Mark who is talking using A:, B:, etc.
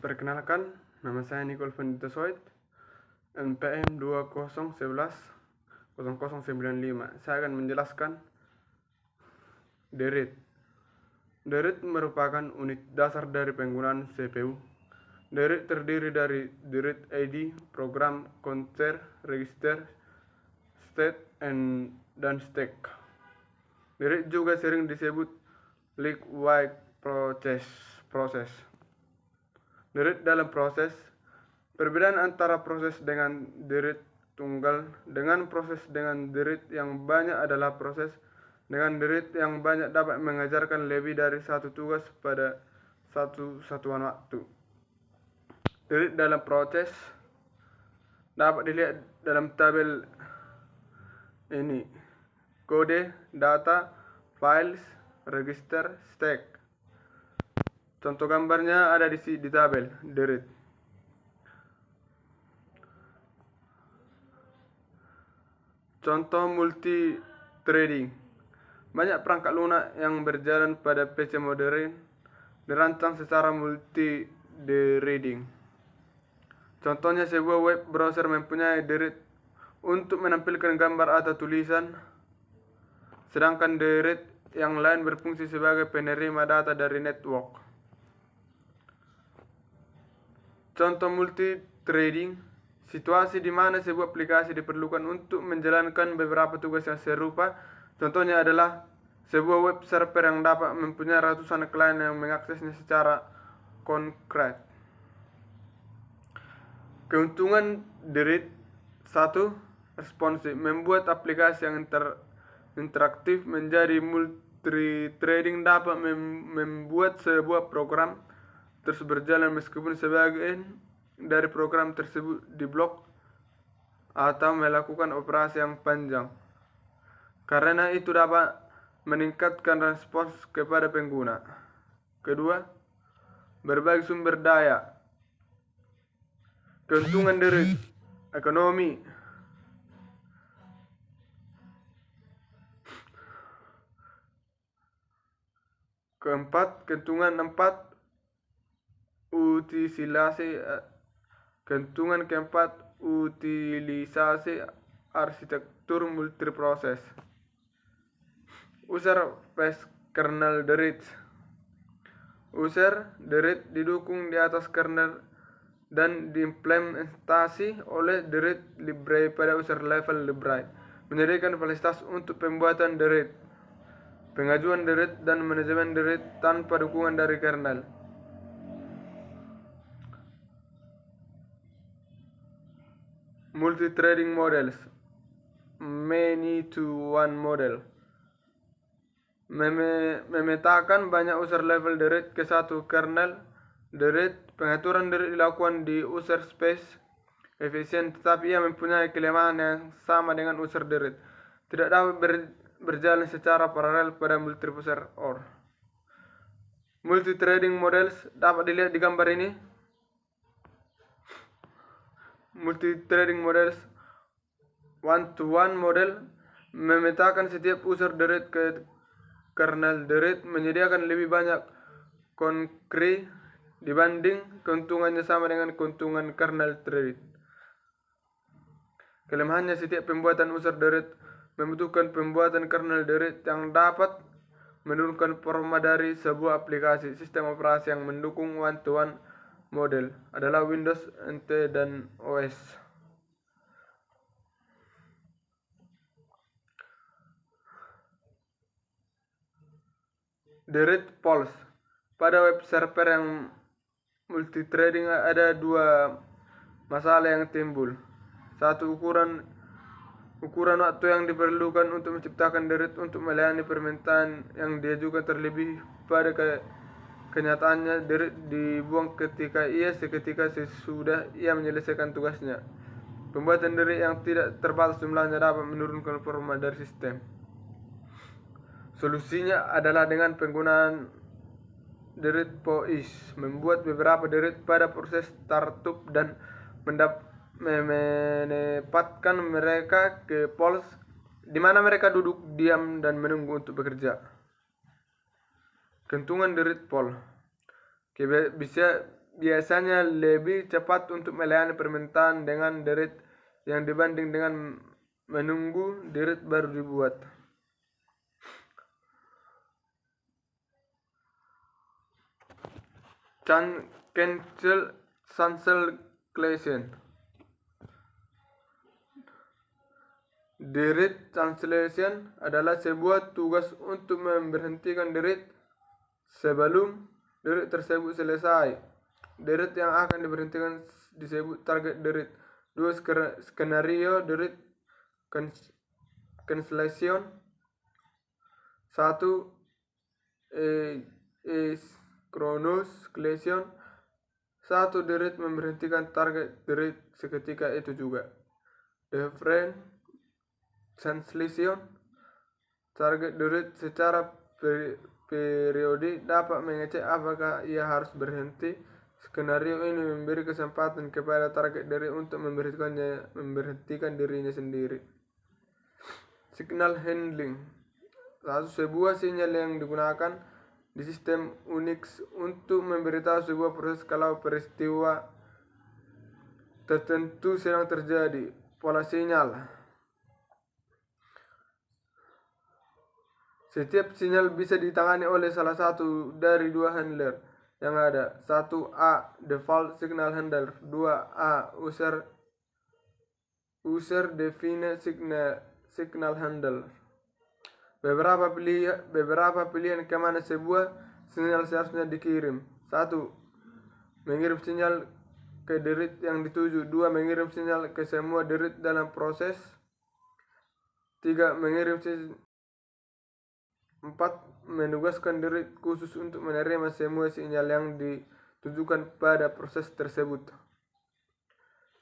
A: Perkenalkan, nama saya Nicole Vendita Soit, NPM 2011-0095. Saya akan menjelaskan DRIT. DRIT merupakan unit dasar dari penggunaan CPU. DRIT terdiri dari DRIT ID, program, counter, register, state, dan stack. DRIT juga sering disebut leak-wide process. DRIT dalam proses. Perbedaan antara proses dengan DRIT tunggal dengan proses dengan DRIT yang banyak adalah proses dengan DRIT yang banyak dapat mengajarkan lebih dari satu tugas pada satu satuan waktu. DRIT dalam proses dapat dilihat dalam tabel ini: kode, data, files, register, stack. Contoh gambarnya ada di tabel DRIT. Contoh multi-threading. Banyak perangkat lunak yang berjalan pada PC modern dirancang secara multi-threading. Contohnya, sebuah web browser mempunyai DRIT untuk menampilkan gambar atau tulisan, sedangkan DRIT yang lain berfungsi sebagai penerima data dari network. Contoh multi-threading, situasi di mana sebuah aplikasi diperlukan untuk menjalankan beberapa tugas yang serupa. Contohnya adalah sebuah web server yang dapat mempunyai ratusan klien yang mengaksesnya secara konkret. Keuntungan DRIT: 1. Responsif, membuat aplikasi yang interaktif. Menjadi multi-threading dapat membuat sebuah program terus berjalan meskipun sebagian dari program tersebut diblok atau melakukan operasi yang panjang. Karena itu dapat meningkatkan respons kepada pengguna. Kedua, berbagi sumber daya. Keuntungan DRIT: ekonomi. Keuntungan keempat, utilisasi arsitektur multiproses. User base kernel DRIT. User DRIT didukung di atas kernel dan diimplementasi oleh DRIT library pada user level library, menyediakan fasilitas untuk pembuatan DRIT, pengajuan DRIT, dan manajemen DRIT tanpa dukungan dari kernel. Multi-threading models. Many-to-one model memetakan banyak user level DRIT ke satu kernel DRIT. Pengaturan DRIT dilakukan di user space efisien, tetapi ia mempunyai kelemahan yang sama dengan user DRIT. Tidak dapat berjalan secara paralel pada multiproses OR. Multi-threading models dapat dilihat di gambar ini. Multi-threading models one-to-one model memetakan setiap user DRIT ke kernel DRIT, menyediakan lebih banyak konkret dibanding keuntungannya sama dengan keuntungan kernel DRIT. Kelemahannya, setiap pembuatan user DRIT membutuhkan pembuatan kernel DRIT yang dapat menurunkan performa dari sebuah aplikasi. Sistem operasi yang mendukung one-to-one model adalah Windows, NT, dan OS. DRIT Pulse. Pada web server yang multithreading ada dua masalah yang timbul. 1. Ukuran waktu yang diperlukan untuk menciptakan DRIT untuk melayani permintaan yang diajukan terlebih. Pada kenyataannya, DRIT dibuang seketika sesudah ia menyelesaikan tugasnya. Pembuatan DRIT yang tidak terbatas jumlahnya dapat menurunkan performa dari sistem. Solusinya adalah dengan penggunaan DRIT POIS, membuat beberapa DRIT pada proses startup dan menempatkan mereka ke pulse, di mana mereka duduk diam dan menunggu untuk bekerja. Keuntungan DRIT Pulse: biasanya lebih cepat untuk melayani permintaan dengan derit yang dibanding dengan menunggu derit baru dibuat. Cancellation. Derit cancellation adalah sebuah tugas untuk memberhentikan derit sebelum derit tersebut selesai. Derit yang akan diberhentikan disebut target derit. Dua skenario derit cancellation. Satu, asynchronous cancellation. Satu, derit memberhentikan target derit seketika itu juga. Different cancellation. Target derit secara periode dapat mengecek apakah ia harus berhenti. Skenario ini memberi kesempatan kepada target derit untuk memberhentikan dirinya sendiri. Signal handling. Sebuah sinyal yang digunakan di sistem Unix untuk memberitahu sebuah proses kalau peristiwa tertentu sedang terjadi. Pola sinyal. Setiap sinyal bisa ditangani oleh salah satu dari dua handler yang ada. 1A default signal handler, 2A user defined signal handler. Beberapa pilihan kemana sebuah sinyal seharusnya dikirim. 1. Mengirim sinyal ke derit yang dituju. 2. Mengirim sinyal ke semua derit dalam proses. 3. Mengirim sinyal. 4. Menugaskan derit khusus untuk menerima semua sinyal yang ditujukan pada proses tersebut.